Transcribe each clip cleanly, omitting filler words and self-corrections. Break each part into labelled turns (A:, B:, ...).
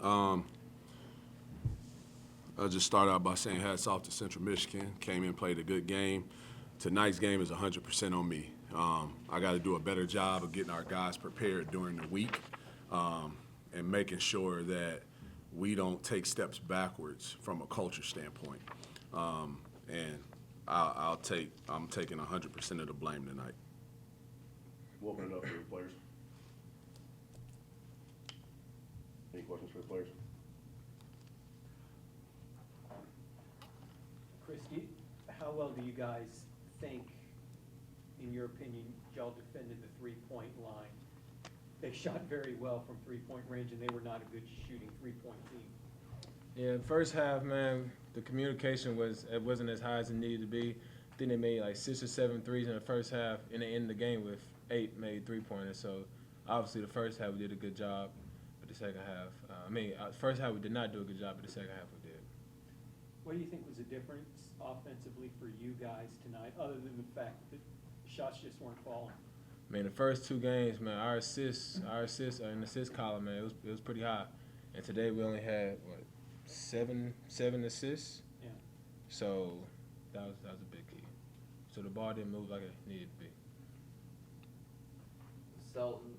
A: Um, I'll just start out by saying hats off to Central Michigan. Came in, played a good game. Tonight's game is 100% on me. I got to do a better job of getting our guys prepared during the week and making sure that we don't take steps backwards from a culture standpoint. And I'm taking 100% of the blame tonight.
B: We'll open it up for the players. Any questions for the players?
C: Chris, how well do you guys think, in your opinion, y'all defended the three-point line? They shot very well from three-point range, and they were not a good shooting three-point team.
D: Yeah, the first half, man, the communication wasn't as high as it needed to be. I think they made like 6 or 7 threes in the first half, and they ended the game with 8 made three-pointers. So obviously the first half we did a good job, but the second half, first half we did not do a good job, but the second half we did.
C: What do you think was the difference offensively for you guys tonight, other than the fact that shots just weren't falling?
D: Man, the first 2 games, man, our assists in the assist column, man, it was pretty high. And today we only had, 7 assists?
C: Yeah.
D: So that was a big key. So the ball didn't move like it needed to be.
E: Selton,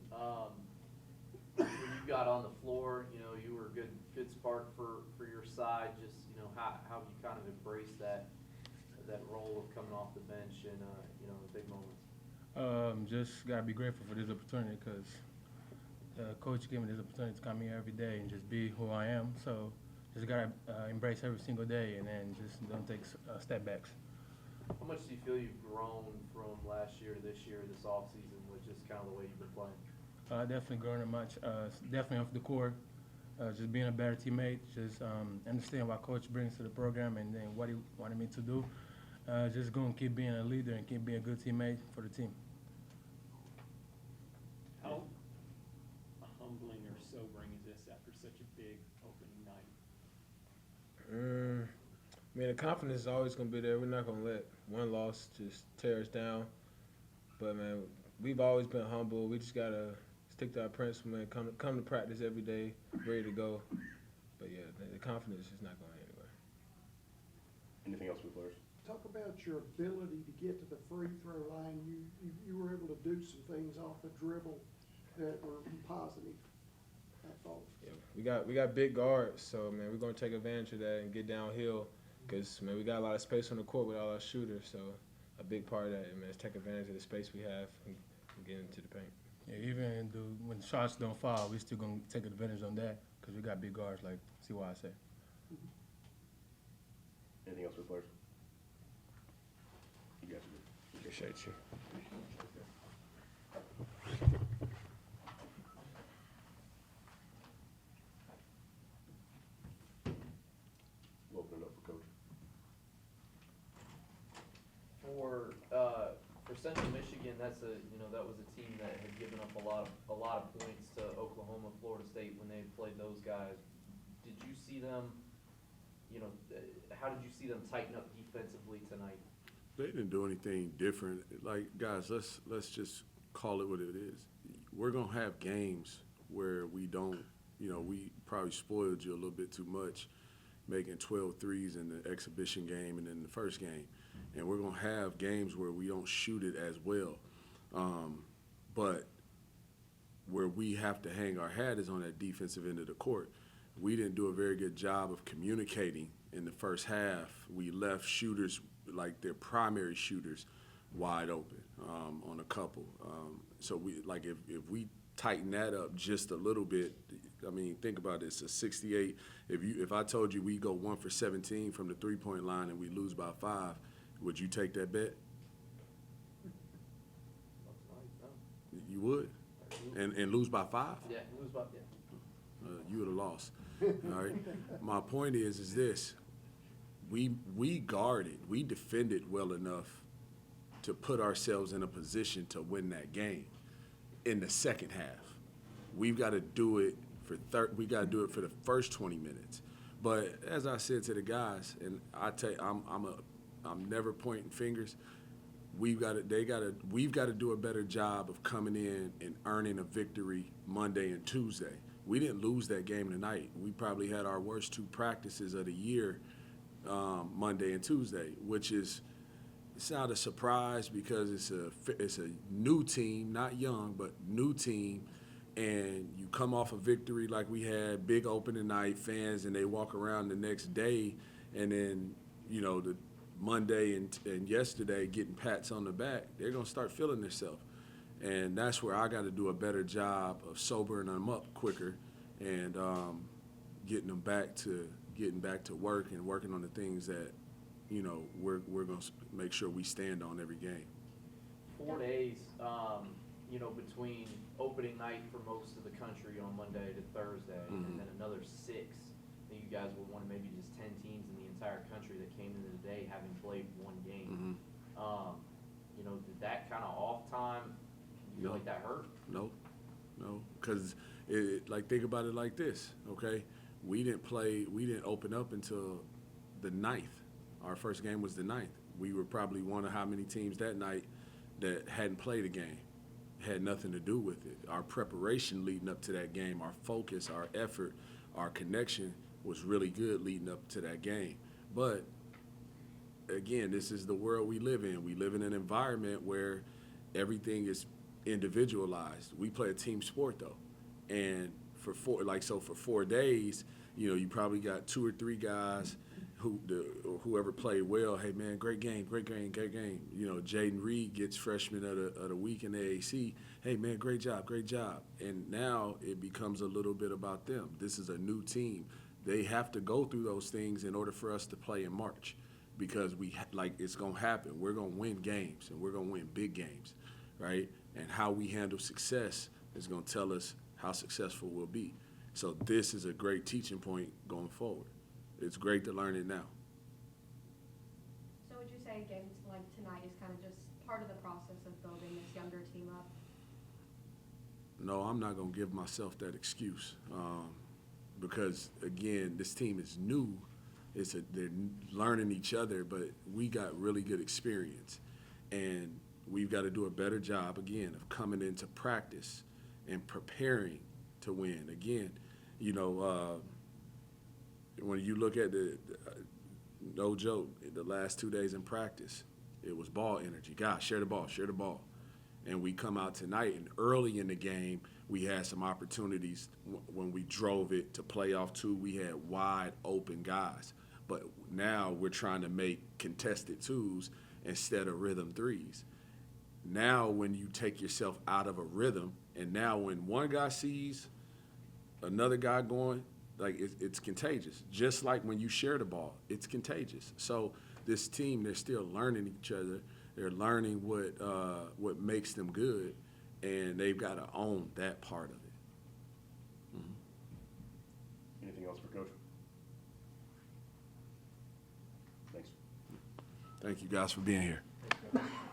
E: when you got on the floor, you were a good spark for your side. Just, how have you kind of embraced that role of coming off the bench and, the big moments?
F: Just gotta be grateful for this opportunity because coach gave me this opportunity to come here every day and just be who I am. So just gotta embrace every single day and then just don't take step backs.
E: How much do you feel you've grown from last year to this year, this offseason, with just kind of the way you've been playing?
F: Definitely growing much. Definitely off the court. Just being a better teammate. Just understand what coach brings to the program and then what he wanted me to do. Just going to keep being a leader and keep being a good teammate for the team.
C: How humbling or sobering is this after such a big opening night?
D: The confidence is always going to be there. We're not going to let one loss just tear us down. But, man, we've always been humble. We just got to stick to our principle, man. Come to practice every day, ready to go. But, yeah, the confidence is not going anywhere.
B: Anything else for the players?
G: Talk about your ability to get to the free throw line. You were able to do some things off the dribble that were positive, I thought.
D: Yeah, we got big guards, so, man, we're going to take advantage of that and get downhill because, man, we got a lot of space on the court with all our shooters. So a big part of that, man, is take advantage of the space we have and get into the paint.
F: Yeah, even when shots don't fall, we still gonna take advantage on that because we got big guards. Like, see what I say.
B: Anything else for the players? You guys are good.
D: Appreciate you.
B: We'll open it up for coach.
E: For Central Michigan, that was a team that had given up a lot of points to Oklahoma, Florida State when they played those guys. Did you see them? How did you see them tighten up defensively tonight?
A: They didn't do anything different. Like, guys, let's just call it what it is. We're going to have games where we don't, we probably spoiled you a little bit too much, making 12 threes in the exhibition game and in the first game. And we're going to have games where we don't shoot it as well. But where we have to hang our hat is on that defensive end of the court. We didn't do a very good job of communicating in the first half. We left shooters, like their primary shooters, wide open on a couple. So if we tighten that up just a little bit, I mean, think about this: a 68. If I told you we go 1 for 17 from the 3-point line and we lose by 5, would you take that bet? You would, and lose by 5?
E: Yeah, lose by
A: You would have lost. All right. My point is this: we guarded, we defended well enough to put ourselves in a position to win that game. In the second half, we've got to do it for the first 20 minutes. But as I said to the guys, and I tell you, I'm never pointing fingers. We've got to do a better job of coming in and earning a victory Monday and Tuesday. we didn't lose that game tonight. We probably had our worst 2 practices of the year, Monday and Tuesday, which is, it's not a surprise because it's a new team, not young, but new team, and you come off a victory like we had, big opening night, fans, and they walk around the next day, and then, you know, the Monday and yesterday getting pats on the back, they're going to start feeling themselves. And that's where I got to do a better job of sobering them up quicker and getting back to work and working on the things that, you know, we're going to make sure we stand on every game.
E: 4 days, you know, between opening night for most of the country on Monday to Thursday, and then another 6. I think you guys were one of maybe just 10 teams in the entire country that came into the day having played 1 game. You know, did that kind of off time, you feel
A: No.
E: like that hurt?
A: No, because like, think about it like this, okay? We didn't open up until the 9th. Our first game was the 9th. We were probably one of how many teams that night that hadn't played a game. Had nothing to do with it. Our preparation leading up to that game, our focus, our effort, our connection was really good leading up to that game. But again, this is the world we live in. We live in an environment where everything is individualized. We play a team sport though, and for 4 days, you know, you probably got 2 or 3 guys whoever played well. Hey man, great game. You know, Jaden Reed gets freshman of the week in the AAC. Hey man, great job. And now it becomes a little bit about them. This is a new team. They have to go through those things in order for us to play in March, because it's gonna happen. We're gonna win games, and we're gonna win big games, right? And how we handle success is gonna tell us how successful we'll be. So this is a great teaching point going forward. It's great to learn it now.
H: So would you say games like tonight is kind of just part of the process of building this younger team up?
A: No, I'm not going to give myself that excuse because, again, this team is new. They're learning each other, but we got really good experience. And we've got to do a better job, again, of coming into practice and preparing to win. Again, you know, when you look at no joke, the last 2 days in practice, it was ball energy. Guys, share the ball. And we come out tonight, and early in the game, we had some opportunities when we drove it to play off 2. We had wide open guys. But now we're trying to make contested 2s instead of rhythm 3s. Now when you take yourself out of a rhythm, and now when one guy sees another guy going, like it's contagious. Just like when you share the ball, it's contagious. So this team, they're still learning each other. They're learning what makes them good, and they've got to own that part of it.
B: Anything else for Coach? Thanks.
A: Thank you guys for being here.